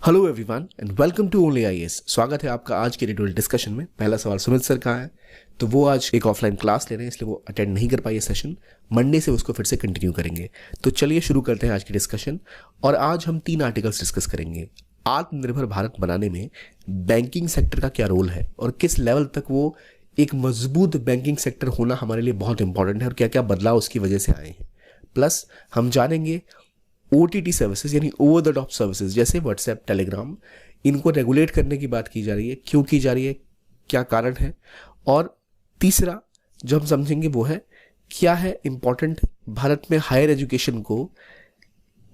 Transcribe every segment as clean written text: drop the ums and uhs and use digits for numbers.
Hello everyone and welcome to only IAS. स्वागत है आपका आज के रिडल डिस्कशन में। पहला सवाल सुमित सर का है, तो वो आज एक ऑफलाइन क्लास ले रहे हैं, इसलिए वो अटेंड नहीं कर पाए सेशन। मंडे से उसको फिर से कंटिन्यू करेंगे। तो चलिए शुरू करते हैं आज की डिस्कशन। और आज हम 3 आर्टिकल्स डिस्कस करेंगे। आत्मनिर्भर भारत बनाने में बैंकिंग सेक्टर का क्या रोल है और किस लेवल तक वो एक मजबूत बैंकिंग सेक्टर होना हमारे लिए बहुत इंपॉर्टेंट है और क्या क्या बदलाव उसकी वजह से आए हैं। प्लस हम जानेंगे OTT सर्विसेज यानी ओवर द टॉप सर्विसेज जैसे व्हाट्सएप, टेलीग्राम, इनको रेगुलेट करने की बात की जा रही है, क्यों की जा रही है, क्या कारण है। और तीसरा जो हम समझेंगे वो है क्या है इम्पॉर्टेंट भारत में हायर एजुकेशन को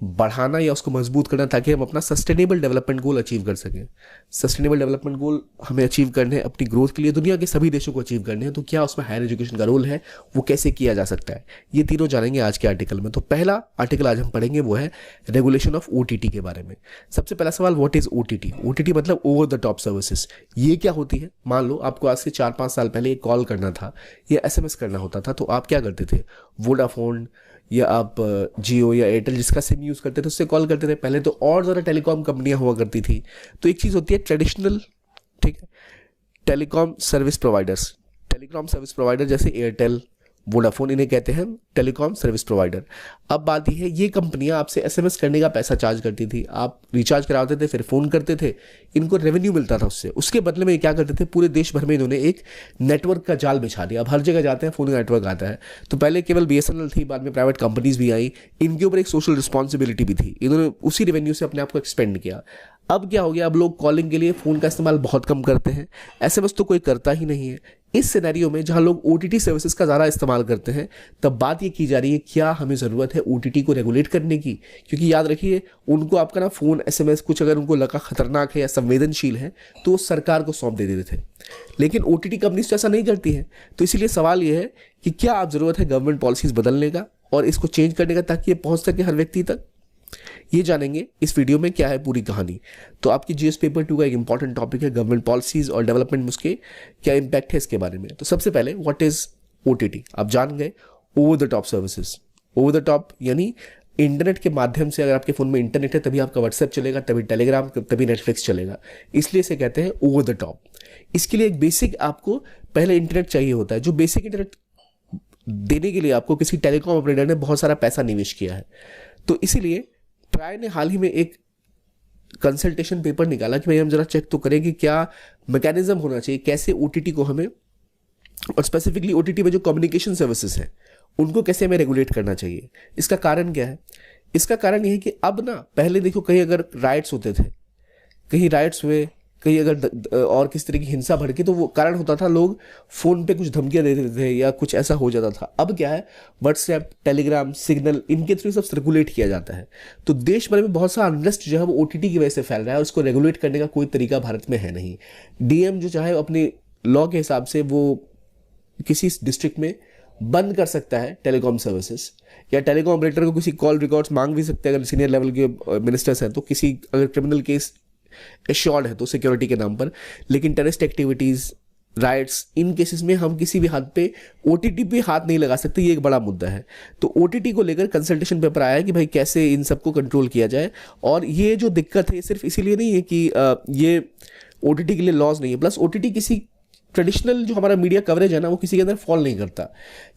बढ़ाना या उसको मजबूत करना, ताकि हम अपना सस्टेनेबल डेवलपमेंट गोल अचीव कर सकें। सस्टेनेबल डेवलपमेंट गोल हमें अचीव करने हैं अपनी ग्रोथ के लिए, दुनिया के सभी देशों को अचीव करने हैं, तो क्या उसमें हायर एजुकेशन का रोल है, वो कैसे किया जा सकता है, ये तीनों जानेंगे आज के आर्टिकल में। तो पहला आर्टिकल आज हम पढ़ेंगे वो है रेगुलेशन ऑफ OTT के बारे में। सबसे पहला सवाल, व्हाट इज OTT? OTT मतलब ओवर द टॉप सर्विसेज। ये क्या होती है? मान लो आपको आज से 4-5 साल पहले एक कॉल करना था या SMS करना होता था, तो आप क्या करते थे? वोडाफोन या आप जियो या एयरटेल जिसका सिम यूज़ करते थे उससे कॉल करते थे। पहले तो और ज़्यादा टेलीकॉम कंपनियां हुआ करती थी। तो एक चीज़ होती है ट्रेडिशनल, ठीक है, telecom service providers. Telecom service provider जैसे एयरटेल, वोडाफोन, इन्हें कहते हैं टेलीकॉम सर्विस प्रोवाइडर। अब बात यह है, ये कंपनियां आपसे SMS करने का पैसा चार्ज करती थी, आप रिचार्ज कराते थे, फिर फ़ोन करते थे, इनको रेवेन्यू मिलता था उससे। उसके बदले में ये क्या करते थे, पूरे देश भर में इन्होंने एक नेटवर्क का जाल बिछा दिया। अब हर जगह जाते हैं फ़ोन का नेटवर्क आता है। तो पहले केवल BSNL थी, बाद में प्राइवेट कंपनीज भी आई, इनके ऊपर एक सोशल रिस्पॉन्सिबिलिटी भी थी, इन्होंने उसी रेवेन्यू से अपने आप को एक्सपेंड किया। अब क्या हो गया, अब लोग कॉलिंग के लिए फ़ोन का इस्तेमाल बहुत कम करते हैं, SMS तो कोई करता ही नहीं है। इस सिनेरियो में जहां लोग OTT सर्विसेज का ज़्यादा इस्तेमाल करते हैं, तब बात ये की जा रही है क्या हमें ज़रूरत है OTT को रेगुलेट करने की। क्योंकि याद रखिए, उनको आपका ना फ़ोन, SMS कुछ अगर उनको लगा खतरनाक है या संवेदनशील है तो वो सरकार को सौंप दे देते थे, लेकिन OTT कंपनीज तो ऐसा नहीं करती है। तो इसीलिए सवाल ये है कि क्या आप ज़रूरत है गवर्नमेंट पॉलिसीज़ बदलने का और इसको चेंज करने का, ताकि ये पहुँच सके हर व्यक्ति तक। ये जानेंगे इस वीडियो में क्या है पूरी कहानी। तो आपकी GS पेपर 2 का एक इंपॉर्टेंट टॉपिक है गवर्नमेंट पॉलिसीज और डेवलपमेंट में उसके क्या इंपैक्ट है इसके बारे में। तो सबसे पहले व्हाट इज OTT आप जान गए, over the top services. Over the top यानी इंटरनेट के माध्यम से, अगर आपके फ़ोन में इंटरनेट है तभी आपका व्हाट्सएप चलेगा, तभी टेलीग्राम, तभी नेटफ्लिक्स चलेगा, इसलिए इसे कहते हैं ओवर द टॉप। इसके लिए एक बेसिक आपको पहले इंटरनेट चाहिए होता है। जो बेसिक इंटरनेट देने के लिए आपको किसी टेलीकॉम ऑपरेटर ने बहुत सारा पैसा निवेश किया है। तो इसीलिए ट्राई ने हाल ही में एक कंसल्टेशन पेपर निकाला कि भाई हम जरा चेक तो करें कि क्या मैकेनिज्म होना चाहिए, कैसे OTT को हमें, और स्पेसिफिकली OTT में जो कम्युनिकेशन सर्विसेज हैं उनको कैसे हमें रेगुलेट करना चाहिए। इसका कारण क्या है? इसका कारण यह है कि अब ना, पहले देखो कहीं अगर राइट्स होते थे, कहीं राइट्स हुए, कहीं अगर और किस तरह की हिंसा भड़की, तो वो कारण होता था लोग फ़ोन पे कुछ धमकियां दे देते थे या कुछ ऐसा हो जाता था। अब क्या है, व्हाट्सएप, टेलीग्राम, सिग्नल, इनके थ्रू सब सर्कुलेट किया जाता है। तो देश भर में बहुत सा अनरेस्ट जो है वो OTT की वजह से फैल रहा है और उसको रेगुलेट करने का कोई तरीका भारत में है नहीं। DM जो चाहे अपने लॉ के हिसाब से वो किसी डिस्ट्रिक्ट में बंद कर सकता है टेलीकॉम सर्विसेज, या टेलीकॉम ऑपरेटर को किसी कॉल रिकॉर्ड्स मांग भी सकते हैं अगर सीनियर लेवल के मिनिस्टर्स हैं, तो किसी अगर क्रिमिनल केस एश्योर्ड है तो सिक्योरिटी के नाम पर। लेकिन टेररिस्ट एक्टिविटीज, राइट्स, इन केसेस में हम किसी भी हाथ पे OTT पे हाथ नहीं लगा सकते। ये एक बड़ा मुद्दा है। तो OTT को लेकर कंसल्टेशन पेपर आया है कि भाई कैसे इन सबको कंट्रोल किया जाए। और ये जो दिक्कत है सिर्फ इसीलिए नहीं है कि ये OTT के लिए लॉज नहीं है, प्लस OTT किसी ट्रेडिशनल जो हमारा मीडिया कवरेज है ना, वो किसी के अंदर फॉल नहीं करता।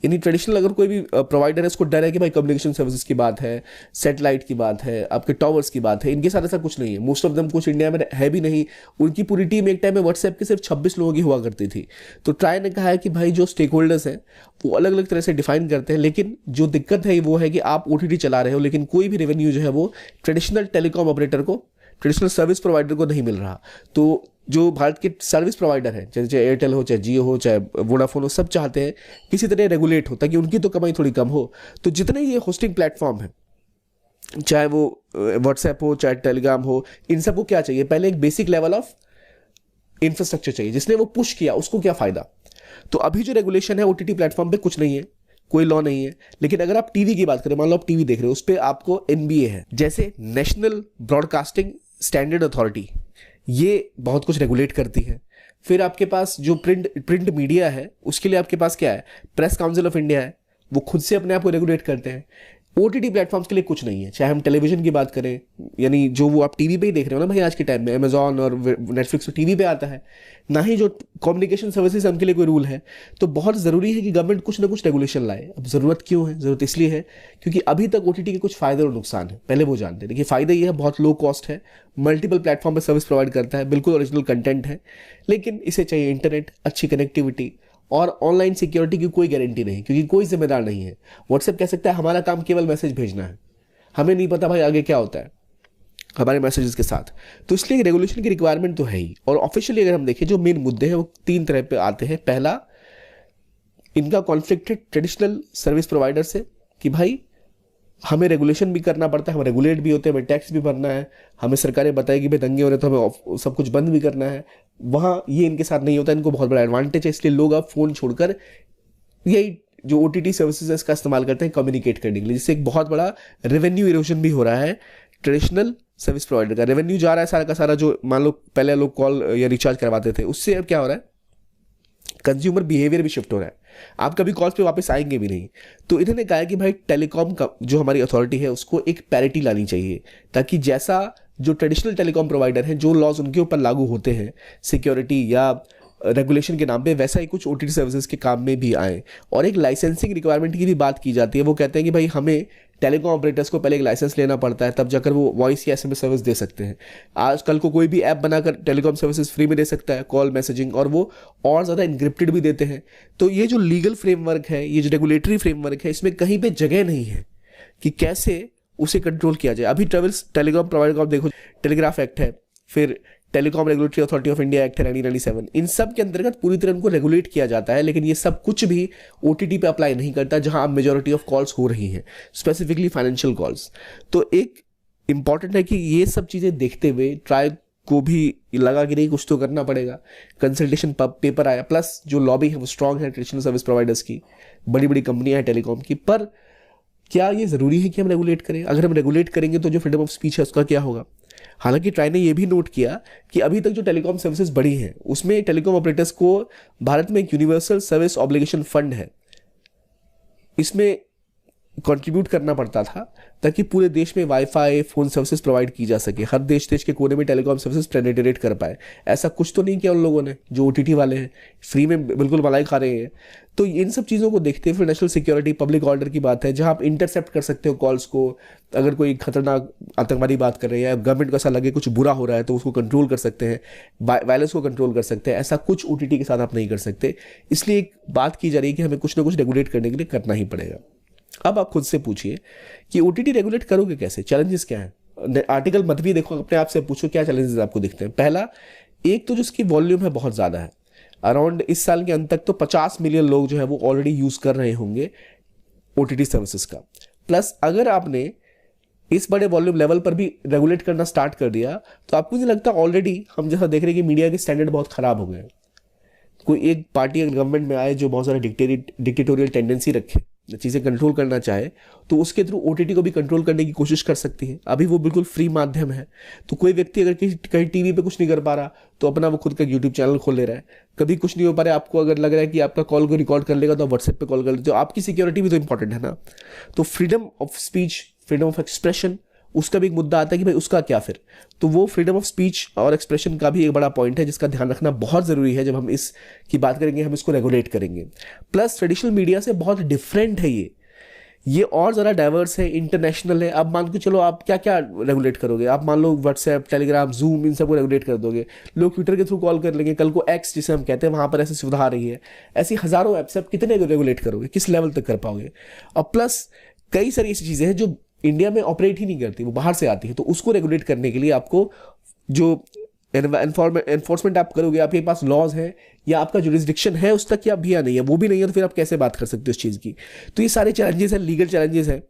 यानी ट्रेडिशनल अगर कोई भी प्रोवाइडर है, उसको डर है कि भाई कम्युनिकेशन सर्विसेज की बात है, सैटेलाइट की बात है, आपके टावर्स की बात है, इनके साथ ऐसा कुछ नहीं है। मोस्ट ऑफ दम कुछ इंडिया में है भी नहीं। उनकी पूरी टीम एक टाइम में व्हाट्सएप के सिर्फ 26 लोगों की हुआ करती थी। तो ट्राई ने कहा है कि भाई जो स्टेक होल्डर्स हैं वो अलग अलग तरह से डिफाइन करते हैं, लेकिन जो दिक्कत है वो है कि आप OTT चला रहे हो लेकिन कोई भी रेवेन्यू जो है वो ट्रेडिशनल टेलीकॉम ऑपरेटर को, ट्रेडिशनल सर्विस प्रोवाइडर को नहीं मिल रहा। तो जो भारत के सर्विस प्रोवाइडर हैं, चाहे एयरटेल हो, चाहे जियो हो, चाहे वोडाफोन हो, सब चाहते हैं किसी तरह रेगुलेट हो ताकि उनकी तो कमाई थोड़ी कम हो। तो जितने ये होस्टिंग प्लेटफॉर्म है, चाहे वो व्हाट्सएप हो, चाहे टेलीग्राम हो, इन सबको क्या चाहिए? पहले एक बेसिक लेवल ऑफ इंफ्रास्ट्रक्चर चाहिए। जिसने वो पुश किया उसको क्या फ़ायदा? तो अभी जो रेगुलेशन है OTT प्लेटफॉर्म पे कुछ नहीं है, कोई लॉ नहीं है। लेकिन अगर आप टीवी की बात करें, मान लो आप टीवी देख रहे हो, उस पर आपको NBA है, जैसे नेशनल ब्रॉडकास्टिंग स्टैंडर्ड अथॉरिटी, ये बहुत कुछ रेगुलेट करती है। फिर आपके पास जो प्रिंट मीडिया है, उसके लिए आपके पास क्या है? प्रेस काउंसिल ऑफ इंडिया है, वो खुद से अपने आप को रेगुलेट करते हैं। OTT प्लेटफॉर्म्स के लिए कुछ नहीं है, चाहे हम टेलीविजन की बात करें, यानी जो वो आप टीवी पे ही देख रहे हो ना भाई, आज के टाइम में अमेजॉन और नेटफ्लिक्स तो टीवी पे आता है, ना ही जो कम्युनिकेशन सर्विसेज उनके लिए कोई रूल है। तो बहुत ज़रूरी है कि गवर्नमेंट कुछ ना कुछ रेगुलेशन लाए। अब ज़रूरत क्यों है? ज़रूरत इसलिए है क्योंकि अभी तक OTT के कुछ फ़ायदे और नुकसान है, पहले वो जानते हैं। देखिए, फ़ायदा ये है, बहुत लो कॉस्ट है, मल्टीपल प्लेटफॉर्म पर सर्विस प्रोवाइड करता है, बिल्कुल ओरिजिनल कंटेंट है, लेकिन इसे चाहिए इंटरनेट, अच्छी कनेक्टिविटी और ऑनलाइन सिक्योरिटी की कोई गारंटी नहीं, क्योंकि कोई जिम्मेदार नहीं है। व्हाट्सएप कह सकता है हमारा काम केवल मैसेज भेजना है, हमें नहीं पता भाई आगे क्या होता है हमारे मैसेजेस के साथ। तो इसलिए रेगुलेशन की रिक्वायरमेंट तो है ही। और ऑफिशियली अगर हम देखें, जो मेन मुद्दे हैं वो 3 तरह पे आते हैं। पहला, इनका कॉन्फ्लिक्ट है ट्रेडिशनल सर्विस प्रोवाइडर से, कि भाई हमें रेगुलेशन भी करना पड़ता है, हम रेगुलेट भी होते हैं, हमें टैक्स भी भरना है, हमें सरकारें बताएगी भाई दंगे हो रहे तो हमें सब कुछ बंद भी करना है। वहाँ ये इनके साथ नहीं होता, इनको बहुत बड़ा एडवांटेज है। इसलिए लोग अब फ़ोन छोड़कर यही जो OTT सर्विसेज है इसका इस्तेमाल करते हैं कम्युनिकेट करने के लिए, जिससे एक बहुत बड़ा रेवेन्यू इरोजन भी हो रहा है। ट्रेडिशनल सर्विस प्रोवाइडर का रेवेन्यू जा रहा है सारा का सारा, जो मान लो पहले लोग कॉल या रिचार्ज करवाते थे, उससे अब क्या हो रहा है, कंज्यूमर बिहेवियर भी शिफ्ट हो रहा है, आप कभी कॉल्स पे वापस आएंगे भी नहीं। तो इन्होंने कहा है कि भाई टेलीकॉम का जो हमारी अथॉरिटी है उसको एक पैरिटी लानी चाहिए, ताकि जैसा जो ट्रेडिशनल टेलीकॉम प्रोवाइडर हैं, जो लॉज उनके ऊपर लागू होते हैं सिक्योरिटी या रेगुलेशन के नाम पे, वैसा ही कुछ OTT सर्विसेज के काम में भी आए। और एक लाइसेंसिंग रिक्वायरमेंट की भी बात की जाती है। वो कहते हैं कि भाई हमें टेलीकॉम ऑपरेटर्स को पहले एक लाइसेंस लेना पड़ता है, तब जाकर वो वॉइस या SMS सर्विस दे सकते हैं। आजकल को कोई भी ऐप बनाकर टेलीकॉम सर्विसेज फ्री में दे सकता है, कॉल मैसेजिंग, और वो और ज़्यादा इनक्रिप्टेड भी देते हैं। तो ये जो लीगल फ्रेमवर्क है, ये जो रेगुलेटरी फ्रेमवर्क है, इसमें कहीं पर जगह नहीं है कि कैसे उसे कंट्रोल किया जाए। अभी टेलीकॉम प्रोवाइडर को आप देखो, टेलीग्राफ एक्ट है, फिर telecom regulatory authority of India act है 1997, इन सब के अंतर्गत पूरी तरह उनको रेगुलेट किया जाता है। लेकिन ये सब कुछ भी OTT पे अप्लाई नहीं करता, जहां अब मेजॉरिटी ऑफ कॉल्स हो रही हैं, स्पेसिफिकली फाइनेंशियल कॉल्स। तो एक इंपॉर्टेंट है कि ये सब चीज़ें देखते हुए ट्राई को भी लगा कि नहीं, कुछ तो करना पड़ेगा। कंसल्टेशन पेपर आया, प्लस जो लॉबी है वो स्ट्रांग है ट्रेडिशनल सर्विस प्रोवाइडर्स की, बड़ी बड़ी कंपनियां हैं टेलीकॉम की। पर क्या ये ज़रूरी है कि हम रेगुलेट करें? अगर हम रेगुलेट करेंगे तो जो फ्रीडम ऑफ स्पीच है उसका क्या होगा? हालांकि ट्राई ने यह भी नोट किया कि अभी तक जो टेलीकॉम सर्विसेज बढ़ी हैं, उसमें टेलीकॉम ऑपरेटर्स को भारत में एक यूनिवर्सल सर्विस ऑब्लिगेशन फंड है, इसमें कंट्रीब्यूट करना पड़ता था ताकि पूरे देश में वाईफाई फोन सर्विसेज प्रोवाइड की जा सके, हर देश के कोने में टेलीकॉम सर्विसेज पेनिट्रेट कर पाए। ऐसा कुछ तो नहीं किया उन लोगों ने, जो OTT वाले हैं फ्री में बिल्कुल मलाई खा रहे हैं। तो इन सब चीज़ों को देखते हुए नेशनल सिक्योरिटी पब्लिक ऑर्डर की बात है, जहां आप इंटरसेप्ट कर सकते हो कॉल्स को। अगर कोई खतरनाक आतंकवादी बात कर रहे हैं या गवर्नमेंट को ऐसा लगे कुछ बुरा हो रहा है तो उसको कंट्रोल कर सकते हैं, वायलेंस को कंट्रोल कर सकते हैं। ऐसा कुछ OTT के साथ आप नहीं कर सकते। इसलिए एक बात की जा रही है कि हमें कुछ ना कुछ रेगुलेट करने के लिए करना ही पड़ेगा। अब आप खुद से पूछिए कि OTT रेगुलेट करोगे कैसे, चैलेंजेस क्या हैं? आर्टिकल मत भी देखो, अपने आप से पूछो क्या चैलेंजेस आपको दिखते हैं। पहला, एक तो जो इसकी वॉल्यूम है बहुत ज़्यादा है, अराउंड इस साल के अंत तक तो 50 मिलियन लोग जो है वो ऑलरेडी यूज़ कर रहे होंगे OTT सर्विसेज का। प्लस अगर आपने इस बड़े वॉल्यूम लेवल पर भी रेगुलेट करना स्टार्ट कर दिया तो आपको नहीं लगता ऑलरेडी हम जैसा देख रहे हैं कि मीडिया के स्टैंडर्ड बहुत ख़राब हो गए हैं। कोई एक पार्टी अगर गवर्नमेंट में आए जो बहुत सारा डिक्टेटोरियल टेंडेंसी रखे, चीज़ें कंट्रोल करना चाहे, तो उसके थ्रू OTT को भी कंट्रोल करने की कोशिश कर सकती है। अभी वो बिल्कुल फ्री माध्यम है, तो कोई व्यक्ति अगर कहीं टीवी पे कुछ नहीं कर पा रहा तो अपना वो खुद का YouTube चैनल खोल ले रहा है। कभी कुछ नहीं हो पा रहा है, आपको अगर लग रहा है कि आपका कॉल को रिकॉर्ड कर लेगा तो आप WhatsApp पे कॉल कर लेते हो। आपकी सिक्योरिटी भी तो इंपॉर्टेंट है ना। तो freedom of speech, freedom of expression, उसका भी एक मुद्दा आता है कि भाई उसका क्या फिर। तो वो फ्रीडम ऑफ स्पीच और एक्सप्रेशन का भी एक बड़ा पॉइंट है जिसका ध्यान रखना बहुत ज़रूरी है जब हम इस की बात करेंगे, हम इसको रेगुलेट करेंगे। प्लस ट्रेडिशनल मीडिया से बहुत डिफरेंट है ये और ज़रा डाइवर्स है, इंटरनेशनल है। अब मान के चलो आप क्या क्या रेगुलेट करोगे? आप मान लो व्हाट्सएप, टेलीग्राम, जूम, इन सबको रेगुलेट कर दोगे। लोग ट्विटर के थ्रू कॉल कर लेंगे, कल को एक्स जिसे हम कहते हैं वहाँ पर ऐसी सुविधा आ रही है। ऐसी हज़ारों ऐप्स, आप कितने रेगुलेट करोगे, किस लेवल तक कर पाओगे? और प्लस कई सारी ऐसी चीज़ें हैं जो इंडिया में ऑपरेट ही नहीं करती, वो बाहर से आती है। तो उसको रेगुलेट करने के लिए आपको जो एनफोर्समेंट आप करोगे, आपके पास लॉज है या आपका जुरिस्डिक्शन है उस तक, या भी या नहीं है, वो भी नहीं है, तो फिर आप कैसे बात कर सकते हो इस चीज़ की? तो ये सारे चैलेंजेस हैं, लीगल चैलेंजेस हैं।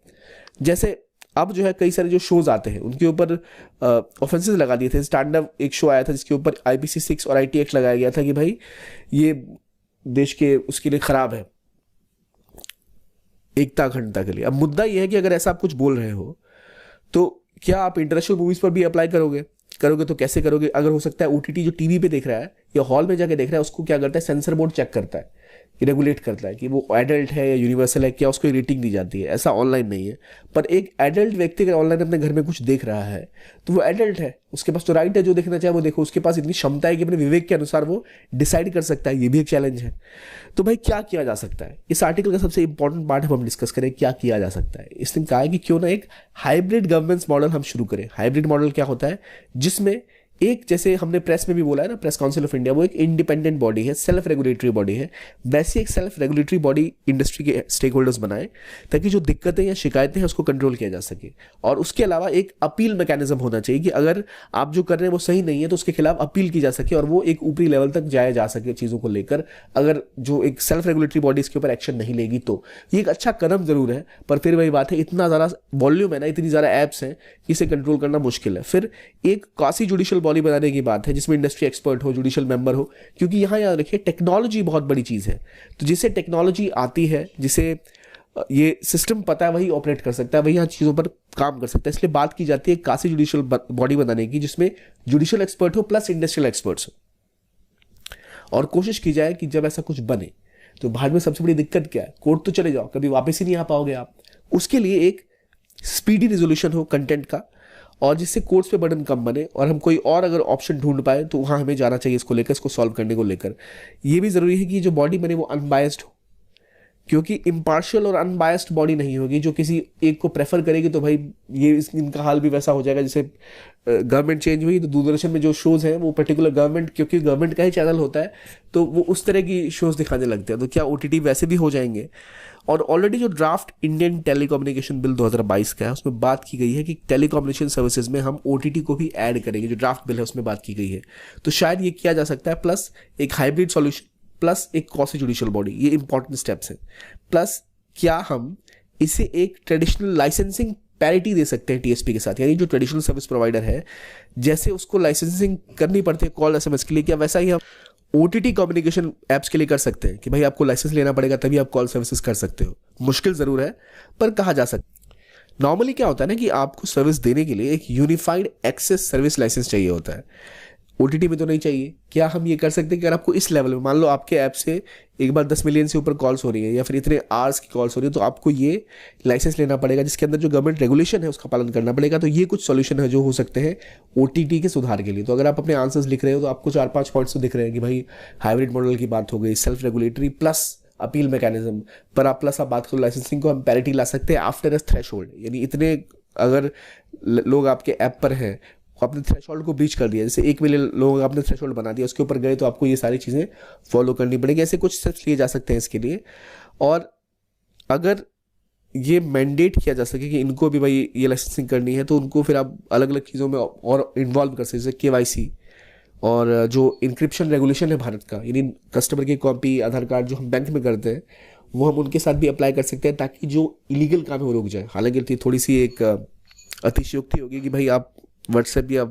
जैसे अब जो है कई सारे जो शोज आते हैं उनके ऊपर ऑफेंसेस लगा दिए थे। स्टैंड अप एक शो आया था जिसके ऊपर IPC 6 और IT एक्ट लगाया गया था कि भाई ये देश के उसके लिए खराब है, एकता अखंडता के लिए। अब मुद्दा यह है कि अगर ऐसा आप कुछ बोल रहे हो तो क्या आप इंटरनेशनल मूवीज पर भी अप्लाई करोगे तो कैसे करोगे? अगर हो सकता है OTT जो टीवी पे देख रहा है या हॉल में जाके देख रहा है, उसको क्या करता है, सेंसर बोर्ड चेक करता है रेगुलेट करता है कि वो एडल्ट है या यूनिवर्सल है, क्या उसको रेटिंग दी जाती है। ऐसा ऑनलाइन नहीं है। पर एक एडल्ट व्यक्ति अगर ऑनलाइन अपने घर में कुछ देख रहा है तो वो एडल्ट है, उसके पास तो राइट है जो देखना चाहे वो देखो, उसके पास इतनी क्षमता है कि अपने विवेक के अनुसार वो डिसाइड कर सकता है। ये भी एक चैलेंज है। तो भाई क्या किया जा सकता है, इस आर्टिकल का सबसे इंपॉर्टेंट पार्ट हम डिस्कस करें क्या किया जा सकता है। इसने कहा है कि क्यों ना एक हाइब्रिड गवर्नेंस मॉडल हम शुरू करें। हाइब्रिड मॉडल क्या होता है, जिसमें एक, जैसे हमने प्रेस में भी बोला है ना, प्रेस काउंसिल ऑफ इंडिया वो एक इंडिपेंडेंट बॉडी है, सेल्फ रेगुलेटरी बॉडी है, वैसी एक सेल्फ रेगुलेटरी बॉडी इंडस्ट्री के स्टेक होल्डर्स बनाए ताकि जो दिक्कतें या शिकायतें हैं उसको कंट्रोल किया जा सके। और उसके अलावा एक अपील मैकेनिज्म होना चाहिए कि अगर आप जो कर रहे हैं वो सही नहीं है तो उसके खिलाफ अपील की जा सके और वो एक ऊपरी लेवल तक जाया जा सके चीज़ों को लेकर। अगर जो एक सेल्फ रेगुलेटरी बॉडी इसके ऊपर एक्शन नहीं लेगी तो ये एक अच्छा कदम जरूर है, पर फिर वही बात है, इतना ज़्यादा वॉल्यूम है ना, इतनी ज़्यादा ऐप्स हैं, इसे कंट्रोल करना मुश्किल है। फिर एक क्वासी जुडिशियल बॉडी बनाने की बात है जिसमें इंडस्ट्री एक्सपर्ट हो, जुडिशियल मेंबर हो, क्योंकि यहां याद रखिए टेक्नोलॉजी बहुत बड़ी चीज है। तो जिसे टेक्नोलॉजी आती है, जिसे ये सिस्टम पता है, वही ऑपरेट कर सकता है, वही यहाँ चीजों पर काम कर सकता है। इसलिए बात की जाती है कासी जुडिशियल बॉडी बनाने की जिसमें जुडिशियल एक्सपर्ट हो प्लस इंडस्ट्रियल एक्सपर्ट्स हो। और कोशिश की जाए कि जब ऐसा कुछ बने तो भारत में सबसे बड़ी दिक्कत क्या है, कोर्ट तो चले जाओ, कभी वापस ही नहीं आ पाओगे आप। उसके लिए एक स्पीडी रिजोल्यूशन हो कंटेंट का, और जिससे कोर्ट्स पे बर्डन कम बने और हम कोई और अगर ऑप्शन ढूंढ पाए तो वहाँ हमें जाना चाहिए इसको लेकर, इसको सॉल्व करने को लेकर। ये भी ज़रूरी है कि जो बॉडी बने वो अनबायस्ड हो, क्योंकि इम्पार्शियल और अनबायस्ड बॉडी नहीं होगी जो किसी एक को प्रेफर करेगी तो भाई ये इनका हाल भी वैसा हो जाएगा। जैसे गवर्नमेंट चेंज हुई तो दूरदर्शन में जो शोज़ हैं वो पर्टिकुलर गवर्नमेंट, क्योंकि गवर्नमेंट का ही चैनल होता है तो वो उस तरह की शोज़ दिखाने लगते हैं। तो क्या OTT वैसे भी हो जाएंगे। और ऑलरेडी जो ड्राफ्ट इंडियन टेलीकम्युनिकेशन बिल 2022 का है उसमें बात की गई है कि टेलीकम्युनिकेशन सर्विसेज में हम OTT को भी ऐड करेंगे। जो ड्राफ्ट बिल है उसमें बात की गई है, तो शायद ये किया जा सकता है। प्लस एक हाइब्रिड सॉल्यूशन प्लस एक क्वासी जुडिशियल बॉडी, ये इंपॉर्टेंट स्टेप्स हैं। प्लस क्या हम इसे एक ट्रेडिशनल लाइसेंसिंग पैरिटी दे सकते हैं TSP के साथ, यानी जो ट्रेडिशनल सर्विस प्रोवाइडर है जैसे उसको लाइसेंसिंग करनी पड़ती है कॉल SMS के लिए, क्या वैसा ही हम OTT कम्युनिकेशन ऐप्स के लिए कर सकते हैं कि भाई आपको लाइसेंस लेना पड़ेगा तभी आप कॉल सर्विसेज कर सकते हो। मुश्किल ज़रूर है पर कहा जा सकता है। नॉर्मली क्या होता है ना कि आपको सर्विस देने के लिए एक यूनिफाइड एक्सेस सर्विस लाइसेंस चाहिए होता है, OTT में तो नहीं चाहिए। क्या हम ये कर सकते हैं कि अगर आपको इस लेवल में, मान लो आपके ऐप से एक बार 10 मिलियन से ऊपर कॉल्स हो रही है या फिर इतने आवर्स की कॉल्स हो रही है तो आपको ये लाइसेंस लेना पड़ेगा जिसके अंदर जो गवर्नमेंट रेगुलेशन है उसका पालन करना पड़ेगा। तो ये कुछ सॉल्यूशन है जो हो सकते हैं OTT के सुधार के लिए। तो अगर आप अपने आंसर्स लिख रहे हो तो आपको 4-5 पॉइंट्स तो दिख रहे हैं कि भाई हाइब्रिड मॉडल की बात हो गई, self regulatory plus appeal mechanism पर आप प्लस आप बात करो लाइसेंसिंग को हम पैरिटी ला सकते हैं आफ्टर अ थ्रेशोल्ड, यानी इतने अगर लोग आपके ऐप पर हैं आपने थ्रेशोल्ड को ब्रीच कर दिया, जैसे 1 मिलियन लोग आपने थ्रेशोल्ड बना दिया उसके ऊपर गए तो आपको ये सारी चीज़ें फॉलो करनी पड़ेगी। ऐसे कुछ स्टेप्स लिए जा सकते हैं इसके लिए। और अगर ये मैंडेट किया जा सके कि इनको भी भाई ये लाइसेंसिंग करनी है तो उनको फिर आप अलग अलग चीज़ों में और इन्वॉल्व कर सकते, जैसे KYC और जो इंक्रिप्शन रेगुलेशन है भारत का, यानी कस्टमर की कॉपी आधार कार्ड जो हम बैंक में करते हैं वो हम उनके साथ भी अप्लाई कर सकते हैं ताकि जो इलीगल काम है वो रुक जाए। हालांकि थोड़ी सी एक अतिशयोक्ति होगी कि भाई आप व्हाट्सएप या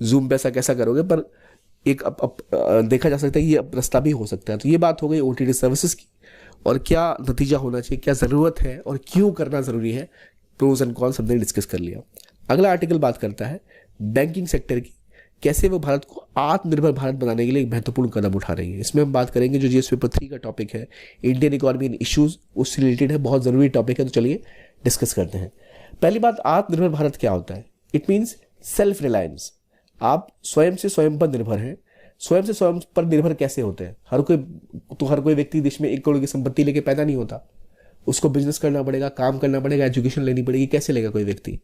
जूम पे ऐसा कैसा करोगे, पर एक देखा जा सकता है कि ये रास्ता भी हो सकता है। तो ये बात हो गई OTT सर्विसेज की और क्या नतीजा होना चाहिए, क्या ज़रूरत है और क्यों करना ज़रूरी है, प्रोज एंड कॉन्स हमने डिस्कस कर लिया। अगला आर्टिकल बात करता है बैंकिंग सेक्टर की, कैसे वो भारत को आत्मनिर्भर भारत बनाने के लिए एक महत्वपूर्ण कदम उठा रही है। इसमें हम बात करेंगे जो GS पेपर 3 का टॉपिक है इंडियन इकोनॉमी एंड इश्यूज, उससे रिलेटेड है, बहुत ज़रूरी टॉपिक है। तो चलिए डिस्कस करते हैं। पहली बात, आत्मनिर्भर भारत क्या होता है। इट मीन्स सेल्फ रिलायंस, आप स्वयं से स्वयं पर निर्भर हैं। स्वयं से स्वयं पर निर्भर कैसे होते हैं, हर कोई व्यक्ति देश में 1 करोड़ की संपत्ति लेके पैदा नहीं होता, उसको बिजनेस करना पड़ेगा, काम करना पड़ेगा, एजुकेशन लेनी पड़ेगी। कैसे लेगा कोई व्यक्ति,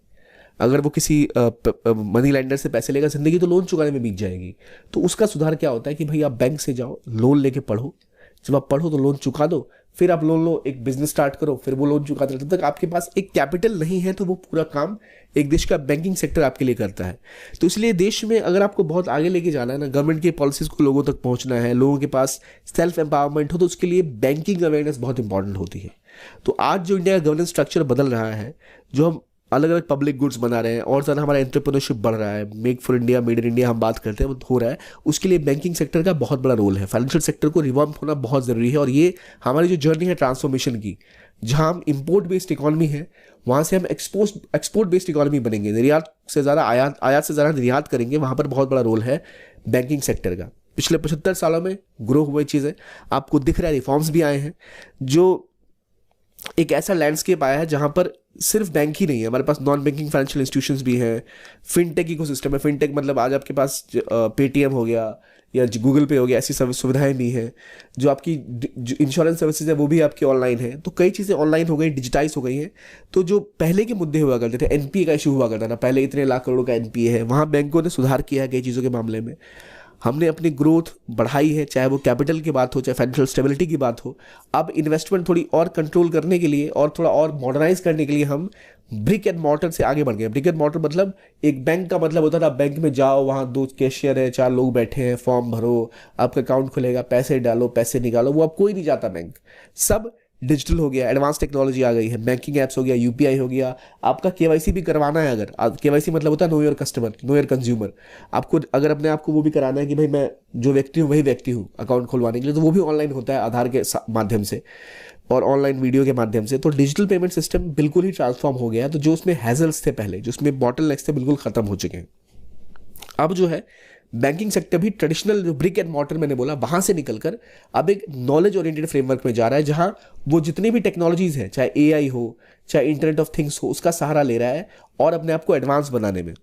अगर वो किसी मनी लेंडर से पैसे लेगा जिंदगी तो लोन चुकाने में बीत जाएगी। तो उसका सुधार क्या होता है कि भाई आप बैंक से जाओ, लोन लेके पढ़ो, जब आप पढ़ो तो लोन चुका दो, फिर आप लोन लो, एक बिजनेस स्टार्ट करो, फिर वो लोन चुकाते रहो। तब तक आपके पास एक कैपिटल नहीं है तो वो पूरा काम एक देश का बैंकिंग सेक्टर आपके लिए करता है। तो इसलिए देश में अगर आपको बहुत आगे लेके जाना है ना, गवर्नमेंट की पॉलिसीज को लोगों तक पहुंचना है, लोगों के पास सेल्फ एम्पावरमेंट हो, तो उसके लिए बैंकिंग अवेयरनेस बहुत इंपॉर्टेंट होती है। तो आज जो इंडिया का गवर्नेंस स्ट्रक्चर बदल रहा है, जो हम अलग अलग पब्लिक गुड्स बना रहे हैं और ज़्यादा हमारा एंटरप्रेन्योरशिप बढ़ रहा है, make for India, made in India हम बात करते हैं, वो हो रहा है, उसके लिए बैंकिंग सेक्टर का बहुत बड़ा रोल है। फाइनेंशियल सेक्टर को रिवॉर्म होना बहुत ज़रूरी है। और ये हमारी जो जर्नी है ट्रांसफॉर्मेशन की, जहां हम इंपोर्ट बेस्ड इकोनॉमी है वहां से हम एक्सपोर्ट बेस्ड इकोनॉमी बनेंगे, निर्यात से ज़्यादा आयात से ज़्यादा निर्यात करेंगे, वहां पर बहुत बड़ा रोल है बैंकिंग सेक्टर का। पिछले 75 सालों में ग्रो हुए चीज़ें आपको दिख रहा है, रिफॉर्म्स भी आए हैं, जो एक ऐसा लैंडस्केप आया है जहां पर सिर्फ बैंक ही नहीं है, हमारे पास नॉन बैंकिंग फाइनेंशियल इंस्टीट्यूशंस भी हैं, फिनटेक इकोसिस्टम है। फिनटेक मतलब आज आपके पास पेटीएम हो गया या गूगल पे हो गया, ऐसी सर्विस सुविधाएं भी हैं। जो आपकी इंश्योरेंस सर्विसेज है वो भी आपकी ऑनलाइन है। तो कई चीज़ें ऑनलाइन हो गई, डिजिटाइज हो गई हैं। तो जो पहले के मुद्दे हुआ करते थे, एनपीए का इशू हुआ करता था, पहले इतने लाख करोड़ का एनपीए है, वहाँ बैंकों ने सुधार किया है कई चीज़ों के मामले में। हमने अपनी ग्रोथ बढ़ाई है, चाहे वो कैपिटल की बात हो, चाहे फाइनेंशियल स्टेबिलिटी की बात हो। अब इन्वेस्टमेंट थोड़ी और कंट्रोल करने के लिए और थोड़ा और मॉडर्नाइज करने के लिए हम ब्रिक एंड मॉर्टर से आगे बढ़ गए। ब्रिक एंड मॉर्टर मतलब एक बैंक का मतलब होता था बैंक में जाओ, वहाँ 2 कैशियर है, 4 लोग बैठे हैं, फॉर्म भरो, आपका अकाउंट खुलेगा, पैसे डालो, पैसे निकालो। वो अब कोई नहीं जाता बैंक, सब डिजिटल हो गया, एडवांस टेक्नोलॉजी आ गई है, बैंकिंग एप्स हो गया, यूपीआई हो गया। आपका केवाईसी भी करवाना है, अगर केवाईसी मतलब होता है know your customer, know your consumer. आपको अगर अपने आप को वो भी कराना है कि भाई मैं जो व्यक्ति हूँ वही व्यक्ति हूँ अकाउंट खुलवाने के लिए, तो वो भी ऑनलाइन होता है आधार के माध्यम से और ऑनलाइन वीडियो के माध्यम से। तो डिजिटल पेमेंट सिस्टम बिल्कुल ही ट्रांसफॉर्म हो गया। तो जो उसमें हैजल्स थे पहले, जो उसमें बॉटलनेक्स थे, बिल्कुल खत्म हो चुके हैं। अब जो है बैंकिंग सेक्टर भी ट्रेडिशनल जो ब्रिक एंड मॉर्टर मैंने बोला वहां से निकलकर अब एक नॉलेज ओरिएंटेड फ्रेमवर्क में जा रहा है, जहां वो जितनी भी टेक्नोलॉजीज हैं, चाहे एआई हो, चाहे इंटरनेट ऑफ थिंग्स हो, उसका सहारा ले रहा है और अपने आप को एडवांस बनाने में,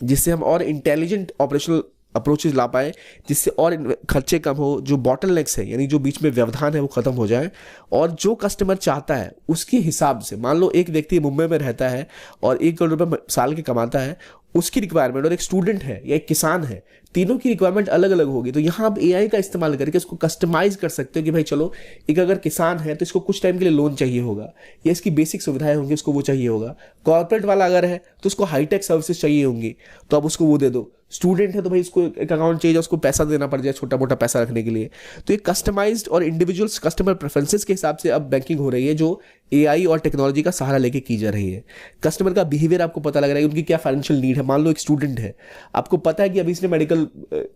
जिससे हम और इंटेलिजेंट ऑपरेशनल अप्रोचेज ला पाए, जिससे और खर्चे कम हो, जो बॉटलनेक्स है यानी जो बीच में व्यवधान है वो खत्म हो जाए, और जो कस्टमर चाहता है उसके हिसाब से। मान लो एक व्यक्ति मुंबई में रहता है और 1 करोड़ रुपए साल के कमाता है, उसकी रिक्वायरमेंट, और एक स्टूडेंट है या एक किसान है, तीनों की रिक्वायरमेंट अलग अलग होगी। तो यहाँ आप एआई का इस्तेमाल करके इसको कस्टमाइज कर सकते हो कि भाई चलो, एक अगर किसान है तो इसको कुछ टाइम के लिए लोन चाहिए होगा, या इसकी बेसिक सुविधाएं होंगी उसको वो चाहिए होगा। कॉर्पोरेट वाला अगर है तो उसको हाईटेक सर्विसेज चाहिए होंगी, तो आप उसको वो दे दो। स्टूडेंट है तो भाई इसको एक अकाउंट चाहिए, उसको पैसा देना पड़ जाए, छोटा मोटा पैसा रखने के लिए। तो ये कस्टमाइज्ड और इंडिविजुअल्स कस्टमर प्रेफरेंसेस के हिसाब से अब बैंकिंग हो रही है, जो एआई और टेक्नोलॉजी का सहारा लेके की जा रही है। कस्टमर का बिहेवियर आपको पता लग रहा है, उनकी क्या फाइनेंशियल नीड है। मान लो एक स्टूडेंट है, आपको पता है कि अभी इसने मेडिकल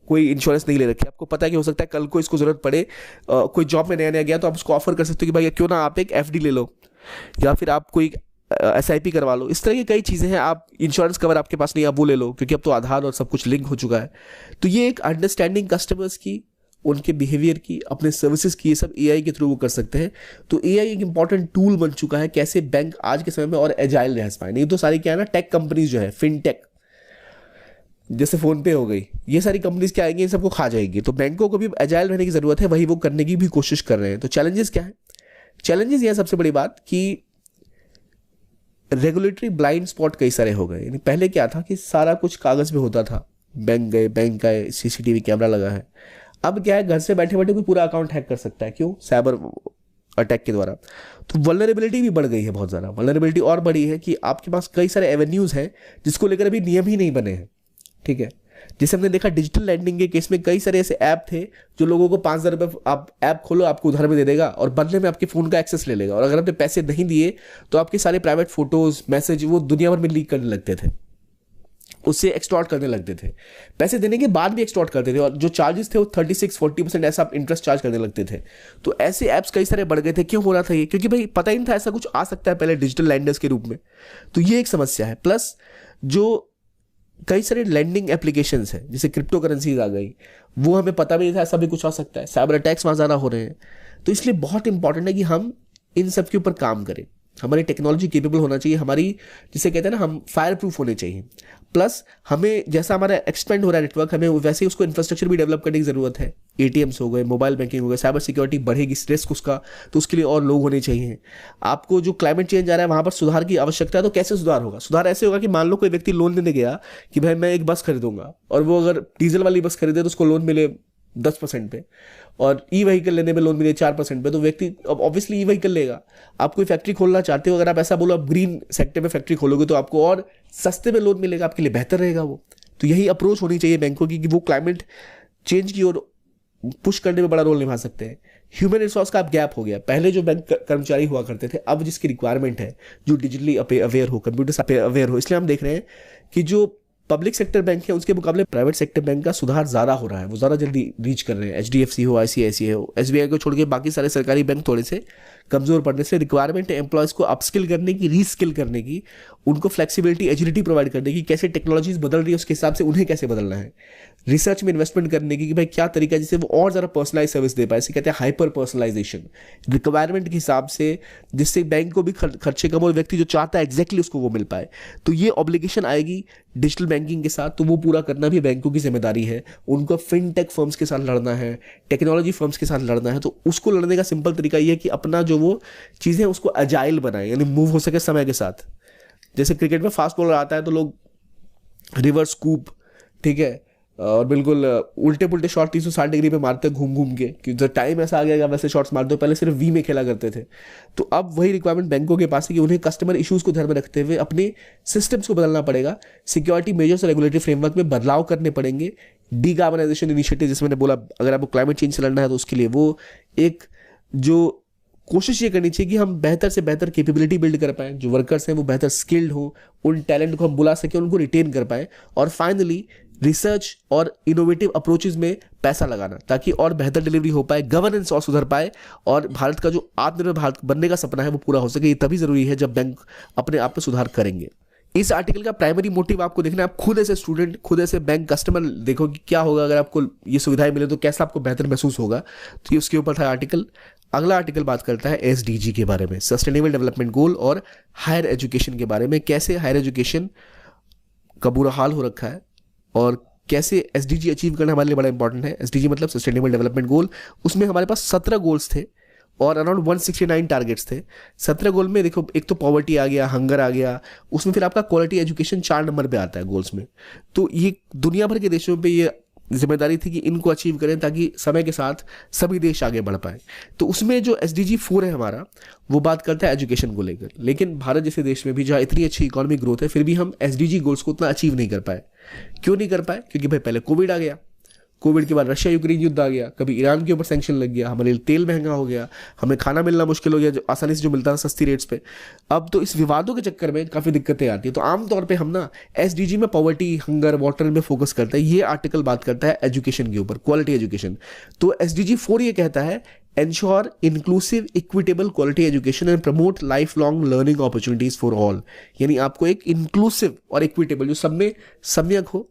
कोई इंश्योरेंस नहीं ले रखी, आपको पता है कि हो सकता है कल को इसको जरूरत पड़े, कोई जॉब में नया नया गया, तो आप उसको ऑफर कर सकते हो कि भाई क्यों ना आप एक एफडी ले लो, या फिर आप कोई एसआईपी करवा लो। इस तरह की कई चीज़ें हैं। आप इंश्योरेंस कवर आपके पास नहीं, आप वो ले लो, क्योंकि अब तो आधार और सब कुछ लिंक हो चुका है। तो ये एक अंडरस्टैंडिंग कस्टमर्स की, उनके बिहेवियर की, अपने सर्विसेज की, ये सब एआई के थ्रू वो कर सकते हैं। तो एआई एक इंपॉर्टेंट टूल बन चुका है, कैसे बैंक आज के समय में और एजाइल रह पाए। नहीं तो सारी क्या है ना, टेक कंपनीज जो है, फिनटेक जैसे फोन पे हो गई, ये सारी कंपनीज क्या आएंगी, इन सबको खा जाएगी। तो बैंकों को भी एजाइल रहने की जरूरत है, वही वो करने की भी कोशिश कर रहे हैं। तो चैलेंजेस क्या है? चैलेंजेस ये सबसे बड़ी बात कि रेगुलेटरी ब्लाइंड स्पॉट कई सारे हो गए। पहले क्या था कि सारा कुछ कागज में होता था, बैंक गए, बैंक गए, सीसीटीवी कैमरा लगा है। अब क्या है, घर से बैठे बैठे कोई पूरा अकाउंट हैक कर सकता है। क्यों? साइबर अटैक के द्वारा। तो वल्नरेबिलिटी भी बढ़ गई है बहुत ज़्यादा। वल्नरेबिलिटी और बढ़ी है कि आपके पास कई सारे एवेन्यूज़ हैं जिसको लेकर अभी नियम ही नहीं बने हैं। ठीक है, जैसे हमने देखा डिजिटल लैंडिंग के केस में कई सारे ऐसे ऐप थे जो लोगों को 5,000 रुपये, आप ऐप खोलो आपको उधार में दे देगा और बदले में आपके फ़ोन का एक्सेस ले लेगा, और अगर आपने पैसे नहीं दिए तो आपके सारे प्राइवेट फोटोज़, मैसेज वो दुनिया भर में लीक करने लगते थे, उससे एक्सटॉर्ट करने लगते थे। पैसे देने के बाद भी एक्सटॉर्ट करते थे, और जो चार्जेस थे वो 36-40% ऐसा इंटरेस्ट चार्ज करने लगते थे। तो ऐसे ऐप्स कई सारे बढ़ गए थे। क्यों हो रहा था ये? क्योंकि भाई पता ही नहीं था ऐसा कुछ आ सकता है पहले डिजिटल लैंडर्स के रूप में। तो ये एक समस्या है। प्लस जो कई सारे लैंडिंग एप्लीकेशंस हैं, जैसे क्रिप्टो करेंसीज आ गई, वो हमें पता भी नहीं था ऐसा भी कुछ आ सकता है। साइबर अटैक्स वहाँ ज़्यादा हो रहे हैं। तो इसलिए बहुत इंपॉर्टेंट है कि हम इन सब के ऊपर काम करें। हमारी टेक्नोलॉजी केपेबल होना चाहिए, हमारी जिसे कहते हैं ना, हम फायर प्रूफ होने चाहिए। प्लस हमें जैसा हमारा एक्सपेंड हो रहा है नेटवर्क, हमें वैसे ही उसको इंफ्रास्ट्रक्चर भी डेवलप करने की ज़रूरत है। एटीएम्स हो गए, मोबाइल बैंकिंग हो गए, साइबर सिक्योरिटी बढ़ेगी, रिस्क उसका, तो उसके लिए और लोग होने चाहिए। आपको जो क्लाइमेट चेंज आ रहा है वहाँ पर सुधार की आवश्यकता है। तो कैसे सुधार होगा? सुधार ऐसे होगा कि मान लो कोई व्यक्ति लोन लेने गया कि भाई मैं एक बस खरीदूंगा, और वो अगर डीजल वाली बस खरीदे तो उसको लोन मिले 10% पे, और ई व्हीकल लेने में लोन मिले 4% पे, तो व्यक्ति अब ऑब्वियसली ई व्हीकल लेगा। आप कोई फैक्ट्री खोलना चाहते हो, अगर आप ऐसा बोलो आप ग्रीन सेक्टर में फैक्ट्री खोलोगे तो आपको और सस्ते में लोन मिलेगा, आपके लिए बेहतर रहेगा वो। तो यही अप्रोच होनी चाहिए बैंकों की कि वो क्लाइमेट चेंज की ओर पुश करने में बड़ा रोल निभा सकते हैं। ह्यूमन रिसोर्स का अब गैप हो गया। पहले जो बैंक कर्मचारी हुआ करते थे, अब जिसकी रिक्वायरमेंट है जो डिजिटली अवेयर हो, कंप्यूटर से अवेयर हो, इसलिए हम देख रहे हैं कि जो पब्लिक सेक्टर बैंक है उसके मुकाबले प्राइवेट सेक्टर बैंक का सुधार ज़्यादा हो रहा है, वो ज़्यादा जल्दी रीच कर रहे हैं। एचडीएफसी हो, आईसीआईसीआई हो, एसबीआई को छोड़ के बाकी सारे सरकारी बैंक थोड़े से कमज़ोर पड़ने से रिक्वायरमेंट है एम्प्लॉयज़ को अपस्किल करने की, रीस्किल करने की, उनको फ्लेक्सिबिलिटी, एजिलिटी प्रोवाइड करने की, कैसे टेक्नोलॉजीज बदल रही है उसके हिसाब से उन्हें कैसे बदलना है, रिसर्च में इन्वेस्टमेंट करने की कि भाई क्या तरीका है जिससे वो और ज़्यादा पर्सनलाइज सर्विस दे पाए, इसे कहते हैं हाइपर पर्सनलाइजेशन, रिक्वायरमेंट के हिसाब से, जिससे बैंक को भी खर्चे कम और व्यक्ति जो चाहता है एग्जैक्टली उसको वो मिल पाए। तो ये ऑब्लिगेशन आएगी डिजिटल बैंकिंग के साथ, तो वो पूरा करना भी बैंकों की जिम्मेदारी है। उनको फिनटेक फर्म्स के साथ लड़ना है, टेक्नोलॉजी फर्म्स के साथ लड़ना है, तो उसको लड़ने का सिंपल तरीका ये है कि अपना जो वो चीज़ें उसको अजाइल बनाए, यानी मूव हो सके समय के साथ। जैसे क्रिकेट में फास्ट बॉलर आता है तो लोग रिवर्स स्कूप, ठीक है, और बिल्कुल उल्टे पुल्टे शॉट 360 डिग्री पे मारते हैं घूम घूम के, क्योंकि जब टाइम ऐसा आ गया वैसे शॉट्स मारते हो, पहले सिर्फ वी में खेला करते थे। तो अब वही रिक्वायरमेंट बैंकों के पास है कि उन्हें कस्टमर इश्यूज को ध्यान में रखते हुए अपने सिस्टम्स को बदलना पड़ेगा, सिक्योरिटी मेजर्स और रेगुलेटरी फ्रेमवर्क में बदलाव करने पड़ेंगे, डीकार्बनाइजेशन इनिशिएटिव, जिसमें मैंने बोला अगर आपको क्लाइमेट चेंज से लड़ना है तो उसके लिए वो एक जो कोशिश ये करनी चाहिए कि हम बेहतर से बेहतर कैपेबिलिटी बिल्ड कर पाएँ, जो वर्कर्स हैं वो बेहतर स्किल्ड हो, उन टैलेंट को हम बुला सकें, उनको रिटेन कर पाएँ, और फाइनली रिसर्च और इनोवेटिव अप्रोचेस में पैसा लगाना ताकि और बेहतर डिलीवरी हो पाए, गवर्नेंस और सुधर पाए, और भारत का जो आत्मनिर्भर भारत बनने का सपना है वो पूरा हो सके। ये तभी ज़रूरी है जब बैंक अपने आप में सुधार करेंगे। इस आर्टिकल का प्राइमरी मोटिव आपको देखना है, आप खुद ऐसे स्टूडेंट, खुद ऐसे बैंक कस्टमर देखो कि क्या होगा अगर आपको ये सुविधाएं मिले तो कैसा आपको बेहतर महसूस होगा। तो ये उसके ऊपर था आर्टिकल। अगला आर्टिकल बात करता है एसडीजी के बारे में, सस्टेनेबल डेवलपमेंट गोल, और हायर एजुकेशन के बारे में, कैसे हायर एजुकेशन का बुरा हाल हो रखा है और कैसे एसडीजी अचीव करना हमारे लिए बड़ा इंपॉर्टेंट है। एसडीजी मतलब सस्टेनेबल डेवलपमेंट गोल, उसमें हमारे पास 17 गोल्स थे और अराउंड 169 टारगेट्स थे। 17 गोल में देखो एक तो पॉवर्टी आ गया, हंगर आ गया, उसमें फिर आपका क्वालिटी एजुकेशन 4 नंबर पे आता है गोल्स में। तो ये दुनिया भर के देशों पे ये जिम्मेदारी थी कि इनको अचीव करें ताकि समय के साथ सभी देश आगे बढ़ पाए। तो उसमें जो SDG 4 है हमारा, वो बात करता है एजुकेशन को लेकर। लेकिन भारत जैसे देश में भी जहाँ इतनी अच्छी इकोनॉमिक ग्रोथ है, फिर भी हम SDG गोल्स को उतना अचीव नहीं कर पाए। क्यों नहीं कर पाए? क्योंकि भाई पहले कोविड आ गया, कोविड के बाद रशिया यूक्रेन युद्ध आ गया, कभी ईरान के ऊपर सैंक्शन लग गया, हमारे लिए तेल महंगा हो गया, हमें खाना मिलना मुश्किल हो गया जो आसानी से जो मिलता था सस्ती रेट्स पे। अब तो इस विवादों के चक्कर में काफ़ी दिक्कतें आती है। तो आमतौर पे हम ना SDG में पॉवर्टी, हंगर, वाटर में फोकस करते हैं। ये आर्टिकल बात करता है एजुकेशन के ऊपर, क्वालिटी एजुकेशन। तो SDG 4 ये कहता है ensure inclusive equitable quality education and promote life long learning opportunities for all. यानी आपको एक इंक्लूसिव और इक्विटेबल, जो सब में सम्यक हो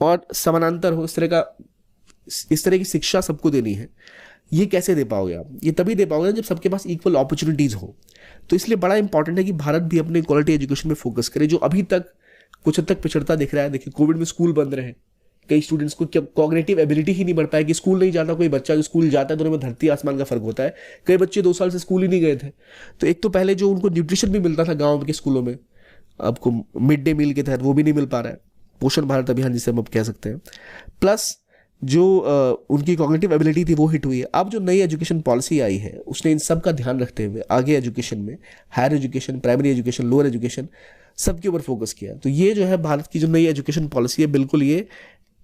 और समानांतर हो, इस तरह की शिक्षा सबको देनी है। ये कैसे दे पाओगे आप? ये तभी दे पाओगे जब सबके पास इक्वल अपॉर्चुनिटीज़ हो। तो इसलिए बड़ा इंपॉर्टेंट है कि भारत भी अपने क्वालिटी एजुकेशन में फोकस करे, जो अभी तक कुछ हद तक पिछड़ता दिख रहा है। देखिए कोविड में स्कूल बंद रहे, कई स्टूडेंट्स को कॉग्निटिव एबिलिटी ही नहीं बढ़ पाया कि स्कूल नहीं जाता। कोई बच्चा जो स्कूल जाता है दोनों में धरती आसमान का फर्क होता है। कई बच्चे 2 साल से स्कूल ही नहीं गए थे। तो एक तो पहले जो उनको न्यूट्रिशन भी मिलता था गाँव के स्कूलों में, आपको मिड डे मील के तहत वो भी नहीं मिल पा रहा है। पोषण भारत अभियान जिसे हम अब कह सकते हैं। प्लस जो उनकी कॉग्निटिव एबिलिटी थी वो हिट हुई है। अब जो नई एजुकेशन पॉलिसी आई है उसने इन सब का ध्यान रखते हुए आगे एजुकेशन में, higher education, primary education, lower education, सबके ऊपर फोकस किया। तो ये जो है भारत की जो नई एजुकेशन पॉलिसी है, बिल्कुल ये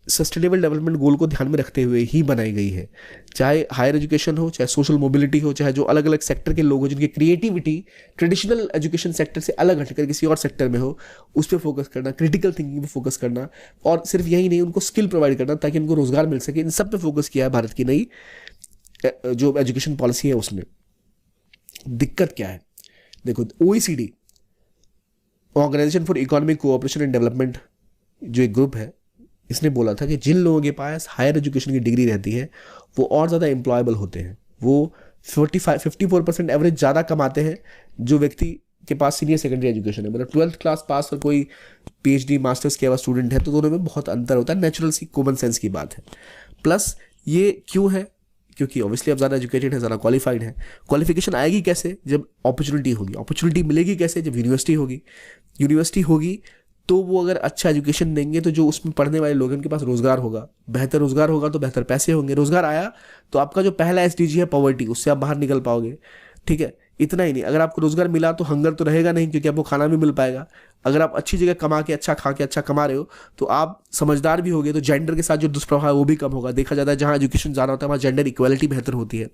सस्टेनेबल डेवलपमेंट गोल को ध्यान में रखते हुए ही बनाई गई है। चाहे हायर एजुकेशन हो, चाहे सोशल मोबिलिटी हो, चाहे जो अलग अलग सेक्टर के लोग हो जिनकी क्रिएटिविटी ट्रेडिशनल एजुकेशन सेक्टर से अलग हटकर किसी और सेक्टर में हो, उस पर फोकस करना, क्रिटिकल थिंकिंग पे फोकस करना, और सिर्फ यही नहीं, उनको स्किल प्रोवाइड करना ताकि उनको रोजगार मिल सके। इन सब पे फोकस किया है भारत की नई जो एजुकेशन पॉलिसी है उसने। दिक्कत क्या है? देखो OECD, organisation for economic cooperation and development, जो एक ग्रुप है, इसने बोला था कि जिन लोगों के पास हायर एजुकेशन की डिग्री रहती है वो और ज़्यादा एम्प्लॉयबल होते हैं। वो 54% एवरेज ज़्यादा कमाते हैं जो व्यक्ति के पास सीनियर सेकेंडरी एजुकेशन है। मतलब 12th क्लास पास और कोई PhD मास्टर्स किया हुआ स्टूडेंट है, तो दोनों में बहुत अंतर होता है। नेचुरल सी कॉमन सेंस की बात है। प्लस ये क्यों है? क्योंकि ऑब्वियसली आप ज़्यादा एजुकेटेड है, ज़्यादा क्वालिफाइड है। क्वालिफिकेशन आएगी कैसे? जब अपॉर्चुनिटी होगी। अपॉर्चुनिटी मिलेगी कैसे? जब यूनिवर्सिटी होगी। यूनिवर्सिटी होगी तो वो अगर अच्छा एजुकेशन देंगे तो जो उसमें पढ़ने वाले लोग हैं उनके पास रोजगार होगा। बेहतर रोजगार होगा तो बेहतर पैसे होंगे। रोजगार आया तो आपका जो पहला SDG है पॉवर्टी, उससे आप बाहर निकल पाओगे। ठीक है, इतना ही नहीं, अगर आपको रोजगार मिला तो हंगर तो रहेगा नहीं, क्योंकि आपको खाना भी मिल पाएगा। अगर आप अच्छी जगह कमा के, अच्छा खा के, अच्छा कमा रहे हो तो आप समझदार भी होगे, तो जेंडर के साथ जो दुष्प्रभाव है वो भी कम होगा। देखा जाता है जहाँ एजुकेशन ज़्यादा होता है वहाँ जेंडर इक्वालिटी बेहतर होती है।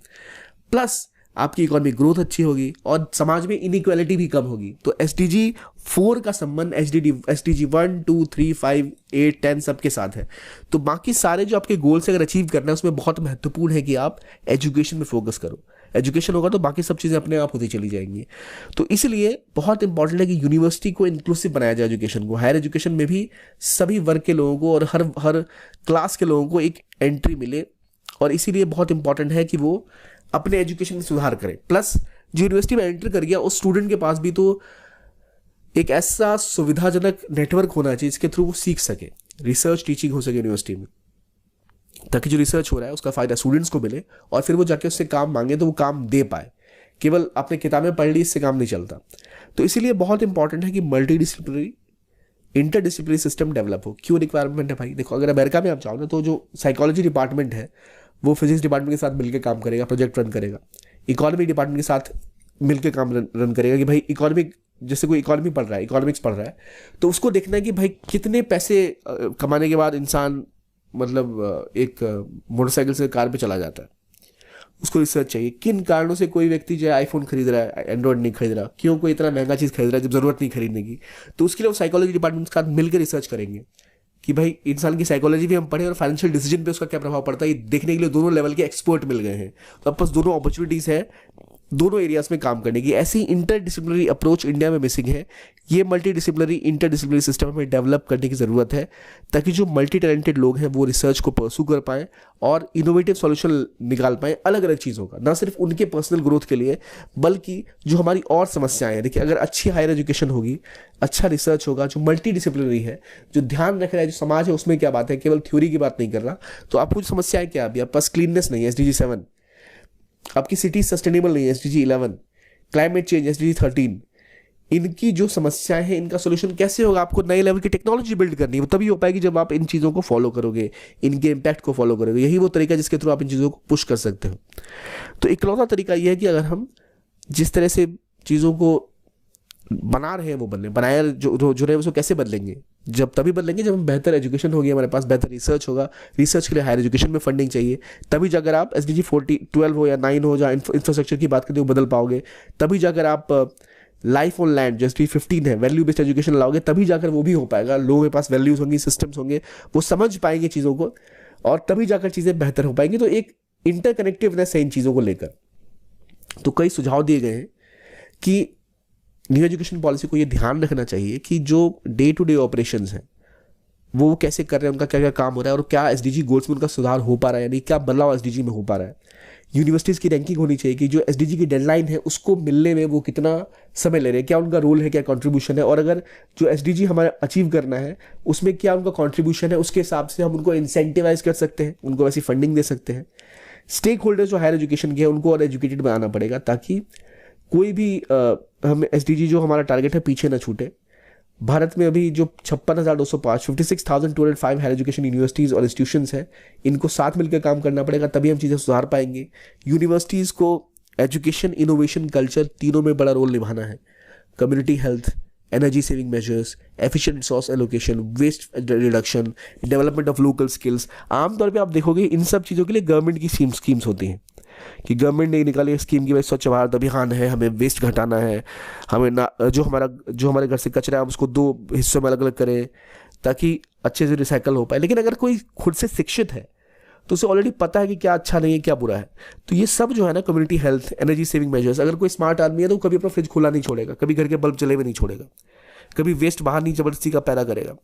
प्लस आपकी इकोनॉमिक ग्रोथ अच्छी होगी और समाज में इनइक्वालिटी भी कम होगी। तो SDG 4 का संबंध SDG 1, 2, 3, 5, 8, 10 सबके साथ है। तो बाकी सारे जो आपके गोल्स अगर अचीव करना है उसमें बहुत महत्वपूर्ण है कि आप एजुकेशन में फोकस करो। एजुकेशन होगा तो बाकी सब चीज़ें अपने आप होती चली जाएंगी। तो इसलिए बहुत इंपॉर्टेंट है कि यूनिवर्सिटी को इंक्लूसिव बनाया जाए एजुकेशन को। हायर एजुकेशन में भी सभी वर्ग के लोगों को और हर क्लास के लोगों को एक एंट्री मिले, और इसीलिए बहुत इंपॉर्टेंट है कि वो अपने एजुकेशन में सुधार करें। प्लस जो यूनिवर्सिटी में एंटर कर गया उस स्टूडेंट के पास भी तो एक ऐसा सुविधाजनक नेटवर्क होना चाहिए जिसके थ्रू वो सीख सके, रिसर्च टीचिंग हो सके यूनिवर्सिटी में, ताकि जो रिसर्च हो रहा है उसका फायदा स्टूडेंट्स को मिले और फिर वो जाके उससे काम मांगे तो वो काम दे पाए। केवल आपने किताबें पढ़ ली इससे काम नहीं चलता। तो इसीलिए बहुत इंपॉर्टेंट है कि multi disciplinary interdisciplinary system develop हो। क्यों रिक्वायरमेंट है भाई? देखो, अगर अमेरिका में आप जाओ ना तो जो साइकोलॉजी डिपार्टमेंट है वो फिजिक्स डिपार्टमेंट के साथ मिलकर काम करेगा, प्रोजेक्ट रन करेगा। इकोनॉमिक डिपार्टमेंट के साथ मिलकर काम रन करेगा कि भाई इकोनॉमिक, जैसे कोई इकोनॉमी पढ़ रहा है, इकोनॉमिक्स पढ़ रहा है, तो उसको देखना है कि भाई कितने पैसे कमाने के बाद इंसान मतलब एक मोटरसाइकिल से कार पे चला जाता है। उसको रिसर्च चाहिए किन कारणों से कोई व्यक्ति जो है आईफोन खरीद रहा है, एंड्रॉइड नहीं खरीद रहा, क्यों कोई इतना महंगा चीज़ खरीद रहा है जब जरूरत नहीं खरीदने की। तो उसके लिए वो साइकोलॉजी डिपार्टमेंट के साथ मिलकर रिसर्च करेंगे कि भाई इंसान की साइकोलॉजी भी हम पढ़े और फाइनेंशियल डिसीजन पे उसका क्या प्रभाव पड़ता है, ये देखने के लिए दोनों लेवल के एक्सपर्ट मिल गए हैं। तो अब बस दोनों अपॉर्चुनिटीज है दोनों एरियाज में काम करने की। ऐसी इंटरडिसिप्लिनरी अप्रोच इंडिया में मिसिंग है। ये मल्टी डिसिप्लिनरी इंटरडिसिप्लिनरी सिस्टम हमें डेवलप करने की ज़रूरत है, ताकि जो मल्टी टैलेंटेड लोग हैं वो रिसर्च को परसू कर पाएँ और इनोवेटिव सॉल्यूशन निकाल पाएँ अलग अलग चीज़ों का, ना सिर्फ उनके पर्सनल ग्रोथ के लिए बल्कि जो हमारी और समस्याएं हैं। देखिए, अगर अच्छी हायर एजुकेशन होगी, अच्छा रिसर्च होगा जो मल्टी डिसिप्लिनरी है, जो ध्यान रख रहा है जो समाज है उसमें क्या बात है, केवल थ्योरी की बात नहीं कर रहा, तो आपको जो समस्याएं क्या अभी आपके पास क्लीननेस नहीं है SDG 7, आपकी सिटी सस्टेनेबल नहीं है SDG 11, क्लाइमेट चेंज SDG 13, इनकी जो समस्याएं हैं इनका सोल्यूशन कैसे होगा? आपको नए लेवल की टेक्नोलॉजी बिल्ड करनी है, वो तभी हो पाएगी जब आप इन चीज़ों को फॉलो करोगे, इनके इम्पैक्ट को फॉलो करोगे। यही वो तरीका जिसके थ्रू आप इन चीज़ों को पुश कर सकते हो। तो इकलौता तरीका यह है कि अगर हम जिस तरह से चीज़ों को बना रहे हैं वो बनाया जो रहे हैं उसको कैसे बदलेंगे? जब तभी बदलेंगे जब हम बेहतर एजुकेशन होगी, हमारे पास बेहतर रिसर्च होगा। रिसर्च के लिए हायर एजुकेशन में फंडिंग चाहिए, तभी जाकर आप SDG 12 हो या 9 हो, जहाँ इंफ्रास्ट्रक्चर की बात करते हो बदल पाओगे। तभी जाकर आप लाइफ ऑन लैंड जो SDG 15 है, वैल्यू बेस्ड एजुकेशन लाओगे, तभी जाकर वो भी हो पाएगा। लोगों के पास वैल्यूज होंगी, सिस्टम्स होंगे, वो समझ पाएंगे चीज़ों को और तभी जाकर चीज़ें बेहतर हो पाएंगी। तो एक इंटरकनेक्टिवनेस है इन चीज़ों को लेकर। तो कई सुझाव दिए गए हैं कि न्यू एजुकेशन पॉलिसी को ये ध्यान रखना चाहिए कि जो डे टू डे ऑपरेशंस हैं वो कैसे कर रहे हैं, उनका क्या क्या काम हो रहा है और क्या SDG गोल्स में उनका सुधार हो पा रहा है, यानी क्या बदलाव SDG में हो पा रहा है। यूनिवर्सिटीज़ की रैंकिंग होनी चाहिए कि जो SDG की डेडलाइन है उसको मिलने में वो कितना समय ले रहे हैं, क्या उनका रोल है, क्या कंट्रीब्यूशन है, और अगर जो SDG हमारा अचीव करना है उसमें क्या उनका कंट्रीब्यूशन है, उसके हिसाब से हम उनको इंसेंटिवाइज कर सकते हैं, उनको वैसी फंडिंग दे सकते हैं। स्टेक होल्डर्स जो हायर एजुकेशन के हैं उनको और एजुकेटेड बनाना पड़ेगा, ताकि कोई भी हम SDG जो हमारा टारगेट है पीछे ना छूटे। भारत में अभी जो 56,205 56,205 हायर एजुकेशन यूनिवर्सिटीज़ और इंस्टीट्यूशंस हैं, इनको साथ मिलकर काम करना पड़ेगा, तभी हम चीज़ें सुधार पाएंगे। यूनिवर्सिटीज़ को एजुकेशन, इनोवेशन, कल्चर तीनों में बड़ा रोल निभाना है। Community health, energy saving measures, efficient resource allocation, waste reduction, development of local skills. आमतौर पे आप देखोगे इन सब चीज़ों के लिए गवर्नमेंट की स्कीम्स होती हैं कि गवर्नमेंट ने निकाली स्कीम की भाई स्वच्छ भारत अभियान है, हमें वेस्ट घटाना है, हमें ना जो हमारे घर से कचरा है हम उसको 2 हिस्सों में अलग अलग करें ताकि अच्छे से रिसाइकल हो पाए। लेकिन अगर कोई खुद से शिक्षित है तो उसे ऑलरेडी पता है कि क्या अच्छा नहीं है, क्या बुरा है। तो ये सब जो है ना, community health, energy saving measures, अगर कोई स्मार्ट आदमी है तो कभी अपना फ्रिज खुला नहीं छोड़ेगा, कभी घर के बल्ब जले हुए नहीं छोड़ेगा, कभी वेस्ट बाहर नहीं जबरदस्ती का पैदा करेगा,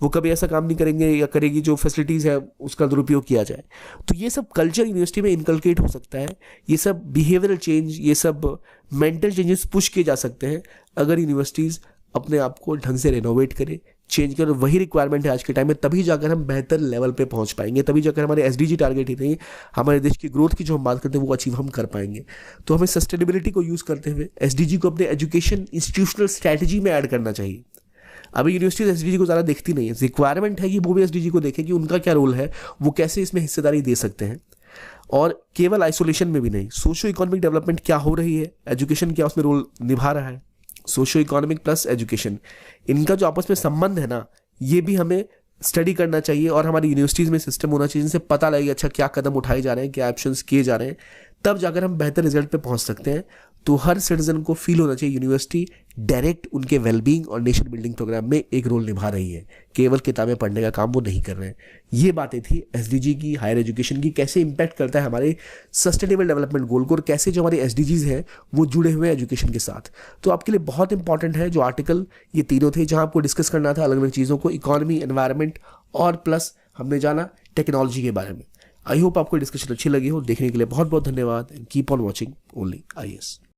वो कभी ऐसा काम नहीं करेंगे या करेगी जो फैसिलिटीज़ है उसका दुरुपयोग किया जाए। तो ये सब कल्चर यूनिवर्सिटी में इनकलकेट हो सकता है, ये सब बिहेवियरल चेंज, ये सब मेंटल चेंजेस पुश किए जा सकते हैं अगर यूनिवर्सिटीज़ अपने आप को ढंग से रेनोवेट करें, चेंज करें। वही रिक्वायरमेंट है आज के टाइम में, तभी जाकर हम बेहतर लेवल पे पहुंच पाएंगे, तभी जाकर हमारे SDG टारगेट ही नहीं, हमारे देश की ग्रोथ की जो हम बात करते हैं वो अचीव हम कर पाएंगे। तो हमें सस्टेनेबिलिटी को यूज़ करते हुए SDG को अपने एजुकेशन इंस्टीट्यूशनल स्ट्रैटेजी में ऐड करना चाहिए। अभी यूनिवर्सिटीज SDG को ज़्यादा देखती नहीं है, रिक्वायरमेंट है कि वो भी SDG को देखें कि उनका क्या रोल है, वो कैसे इसमें हिस्सेदारी दे सकते हैं। और केवल आइसोलेशन में भी नहीं, सोशियो इकोनॉमिक डेवलपमेंट क्या हो रही है, एजुकेशन क्या उसमें रोल निभा रहा है, सोशियो इकोनॉमिक प्लस एजुकेशन, इनका जो आपस में संबंध है ना, ये भी हमें स्टडी करना चाहिए। और हमारी यूनिवर्सिटीज़ में सिस्टम होना चाहिए जिनसे पता लगे अच्छा क्या कदम उठाए जा रहे हैं, क्या एक्शंस किए जा रहे हैं, तब जाकर हम बेहतर रिजल्ट पे पहुंच सकते हैं। तो हर सिटीजन को फील होना चाहिए यूनिवर्सिटी डायरेक्ट उनके वेलबींग और नेशन बिल्डिंग प्रोग्राम में एक रोल निभा रही है, केवल किताबें पढ़ने का काम वो नहीं कर रहे हैं। ये बातें थी एसडीजी की, हायर एजुकेशन की, कैसे इंपैक्ट करता है हमारे सस्टेनेबल डेवलपमेंट गोल को और कैसे जो हमारे एसडीजीज हैं वो जुड़े हुए हैं एजुकेशन के साथ। तो आपके लिए बहुत इंपॉर्टेंट है जो आर्टिकल ये तीनों थे जहां आपको डिस्कस करना था अलग अलग चीज़ों को, इकोनॉमी, एनवायरमेंट और प्लस हमने जाना टेक्नोलॉजी के बारे में। आई होप आपको डिस्कशन अच्छी लगी हो। देखने के लिए बहुत बहुत धन्यवाद and keep on watching only IAS.